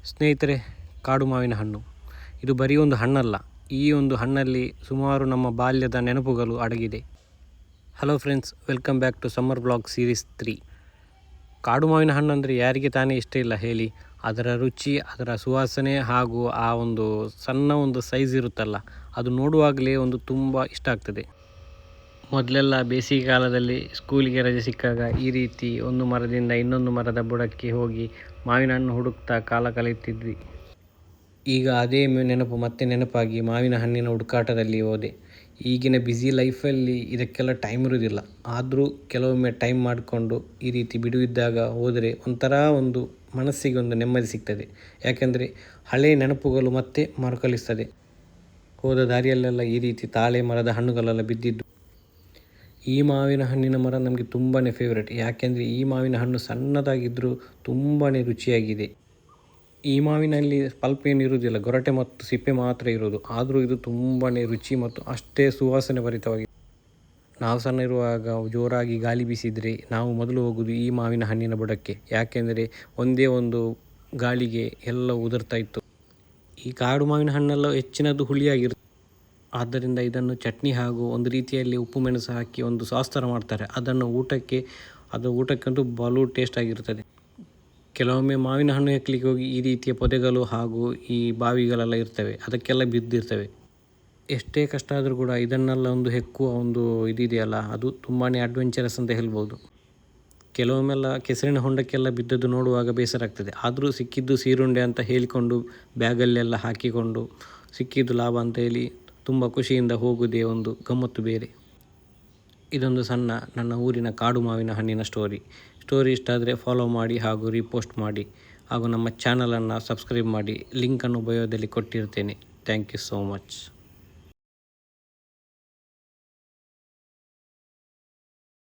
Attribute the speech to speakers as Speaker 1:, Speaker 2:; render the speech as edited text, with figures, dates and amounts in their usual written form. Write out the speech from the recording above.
Speaker 1: ಸ್ನೇಹಿತರೆ, ಕಾಡು ಮಾವಿನ ಹಣ್ಣು ಇದು ಬರೀ ಒಂದು ಹಣ್ಣಲ್ಲ. ಈ ಒಂದು ಹಣ್ಣಲ್ಲಿ ಸುಮಾರು ನಮ್ಮ ಬಾಲ್ಯದ ನೆನಪುಗಳು ಅಡಗಿದೆ. Hello friends, welcome back to summer blog series 3. ಕಾಡು ಮಾವಿನ ಹಣ್ಣು ಅಂದರೆ ಯಾರಿಗೆ ತಾನೇ ಇಷ್ಟ ಇಲ್ಲ ಹೇಳಿ. ಅದರ ರುಚಿ, ಅದರ ಸುವಾಸನೆ ಹಾಗೂ ಆ ಒಂದು ಸಣ್ಣ ಒಂದು ಸೈಜ್ ಇರುತ್ತಲ್ಲ, ಅದು ನೋಡುವಾಗಲೇ ಒಂದು ತುಂಬ ಇಷ್ಟ ಆಗ್ತದೆ. ಮೊದಲೆಲ್ಲ ಬೇಸಿಗೆ ಕಾಲದಲ್ಲಿ ಸ್ಕೂಲಿಗೆ ರಜೆ ಸಿಕ್ಕಾಗ ಈ ರೀತಿ ಒಂದು ಮರದಿಂದ ಇನ್ನೊಂದು ಮರದ ಬುಡಕ್ಕೆ ಹೋಗಿ ಮಾವಿನ ಹಣ್ಣು ಹುಡುಕ್ತಾ ಕಾಲ ಕಳೆಯುತ್ತಿದ್ವಿ. ಈಗ ಅದೇ ನೆನಪು ಮತ್ತೆ ನೆನಪಾಗಿ ಮಾವಿನ ಹಣ್ಣಿನ ಹುಡುಕಾಟದಲ್ಲಿ ಹೋದೆ. ಈಗಿನ ಬ್ಯುಸಿ ಲೈಫಲ್ಲಿ ಇದಕ್ಕೆಲ್ಲ ಟೈಮ್ ಇರೋದಿಲ್ಲ. ಆದರೂ ಕೆಲವೊಮ್ಮೆ ಟೈಮ್ ಮಾಡಿಕೊಂಡು ಈ ರೀತಿ ಬಿಡುವಿದ್ದಾಗ ಹೋದರೆ ಒಂಥರ ಒಂದು ಮನಸ್ಸಿಗೆ ಒಂದು ನೆಮ್ಮದಿ ಸಿಗ್ತದೆ. ಯಾಕೆಂದರೆ ಹಳೆಯ ನೆನಪುಗಳು ಮತ್ತೆ ಮರುಕಳಿಸ್ತದೆ. ಹೋದ ದಾರಿಯಲ್ಲೆಲ್ಲ ಈ ರೀತಿ ತಾಳೆ ಮರದ ಹಣ್ಣುಗಳೆಲ್ಲ ಬಿದ್ದಿದ್ದು. ಈ ಮಾವಿನ ಹಣ್ಣಿನ ಮರ ನಮಗೆ ತುಂಬಾ ಫೇವ್ರೆಟ್. ಯಾಕೆಂದರೆ ಈ ಮಾವಿನ ಹಣ್ಣು ಸಣ್ಣದಾಗಿದ್ದರೂ ತುಂಬಾ ರುಚಿಯಾಗಿದೆ. ಈ ಮಾವಿನಲ್ಲಿ ಪಲ್ಪ್ ಏನು ಇರುವುದಿಲ್ಲ, ಗೊರಟೆ ಮತ್ತು ಸಿಪ್ಪೆ ಮಾತ್ರ ಇರೋದು. ಆದರೂ ಇದು ತುಂಬಾ ರುಚಿ ಮತ್ತು ಅಷ್ಟೇ ಸುವಾಸನೆ ಭರಿತವಾಗಿದೆ. ನಾವು ಸಣ್ಣ ಇರುವಾಗ ಜೋರಾಗಿ ಗಾಳಿ ಬೀಸಿದರೆ ನಾವು ಮೊದಲು ಹೋಗೋದು ಈ ಮಾವಿನ ಹಣ್ಣಿನ ಬುಡಕ್ಕೆ. ಯಾಕೆಂದರೆ ಒಂದೇ ಒಂದು ಗಾಳಿಗೆ ಎಲ್ಲ ಉದುರ್ತಾ ಇತ್ತು. ಈ ಕಾಡು ಮಾವಿನ ಹಣ್ಣೆಲ್ಲ ಹೆಚ್ಚಿನದು ಹುಳಿಯಾಗಿರುತ್ತೆ. ಆದ್ದರಿಂದ ಇದನ್ನು ಚಟ್ನಿ ಹಾಗೂ ಒಂದು ರೀತಿಯಲ್ಲಿ ಉಪ್ಪು ಮೆಣಸು ಹಾಕಿ ಒಂದು ಸಾಸ್ ಥರ ಮಾಡ್ತಾರೆ. ಅದನ್ನು ಊಟಕ್ಕಂತೂ ಬಲು ಟೇಸ್ಟ್ ಆಗಿರ್ತದೆ. ಕೆಲವೊಮ್ಮೆ ಮಾವಿನ ಹಣ್ಣು ಹೆಕ್ಕಲಿಕ್ಕೆ ಹೋಗಿ ಈ ರೀತಿಯ ಪೊದೆಗಳು ಹಾಗೂ ಈ ಬಾವಿಗಳೆಲ್ಲ ಇರ್ತವೆ, ಅದಕ್ಕೆಲ್ಲ ಬಿದ್ದಿರ್ತವೆ. ಎಷ್ಟೇ ಕಷ್ಟ ಆದರೂ ಕೂಡ ಇದನ್ನೆಲ್ಲ ಒಂದು ಹೆಕ್ಕುವ ಒಂದು ಇದಿದೆಯಲ್ಲ, ಅದು ತುಂಬಾ ಅಡ್ವೆಂಚರಸ್ ಅಂತ ಹೇಳ್ಬೋದು. ಕೆಲವೊಮ್ಮೆಲ್ಲ ಕೆಸರಿನ ಹೊಂಡಕ್ಕೆಲ್ಲ ಬಿದ್ದದ್ದು ನೋಡುವಾಗ ಬೇಸರ ಆಗ್ತದೆ. ಆದರೂ ಸಿಕ್ಕಿದ್ದು ಸೀರುಂಡೆ ಅಂತ ಹೇಳಿಕೊಂಡು ಬ್ಯಾಗಲ್ಲೆಲ್ಲ ಹಾಕಿಕೊಂಡು ಸಿಕ್ಕಿದ್ದು ಲಾಭ ಅಂತ ಹೇಳಿ ತುಂಬ ಖುಷಿಯಿಂದ ಹೋಗುವುದೇ ಒಂದು ಗಮ್ಮತ್ತು ಬೇರೆ. ಇದೊಂದು ಸಣ್ಣ ನನ್ನ ಊರಿನ ಕಾಡು ಮಾವಿನ ಹಣ್ಣಿನ ಸ್ಟೋರಿ ಇಷ್ಟ ಆದರೆ ಫಾಲೋ ಮಾಡಿ ಹಾಗೂ ರೀಪೋಸ್ಟ್ ಮಾಡಿ ಹಾಗೂ ನಮ್ಮ ಚಾನಲನ್ನು ಸಬ್ಸ್ಕ್ರೈಬ್ ಮಾಡಿ. ಲಿಂಕನ್ನು ಬಯೋದಲ್ಲಿ ಕೊಟ್ಟಿರ್ತೇನೆ. Thank you so much.